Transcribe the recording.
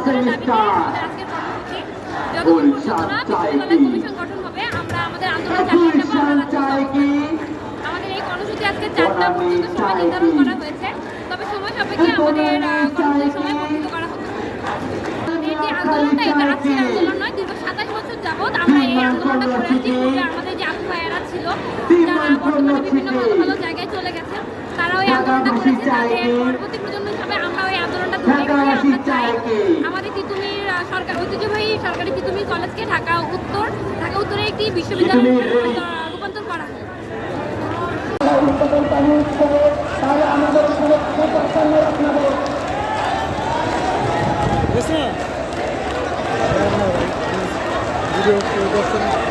দফার দাবিতে আমাদের আজকের কর্মসূচি। যতক্ষণ পর্যন্ত না বিশ্ববিদ্যালয় কমিশন গঠন হবে আমরা আমাদের আন্দোলন চালিয়ে যাবো। আমরা আমাদের এই কর্মসূচি আজকে 4টা পর্যন্ত সময় নির্ধারণ করা হয়েছে, তবে সময় সাপেক্ষে আমাদের কর্মসূচির সময় বর্ধিত করা হবে। এই যে আন্দোলনটা, এটা আজকের আন্দোলন নয়, দীর্ঘ 27 বছর যাবৎ আমরা এই আন্দোলনটা করে আসছি। পূর্বে আমাদের যে আপু ভাইয়েরা ছিল, যারা বর্তমানে বিভিন্ন ভালো ভালো জায়গায় চলে গেছে, তারাও এই আন্দোলনটা করেছে। তাদের পরবর্তী প্রজন্ম হিসাবে আমরা ওই আন্দোলনটা ধরে রেখে আমরা চাই আমাদের তিতুমির সরকার ঐতিহ্যবাহী সরকারি তিতুমির কলেজকে ঢাকা উত্তরে একটি বিশ্ববিদ্যালয়ে রূপান্তর করা হয়। ভিডিও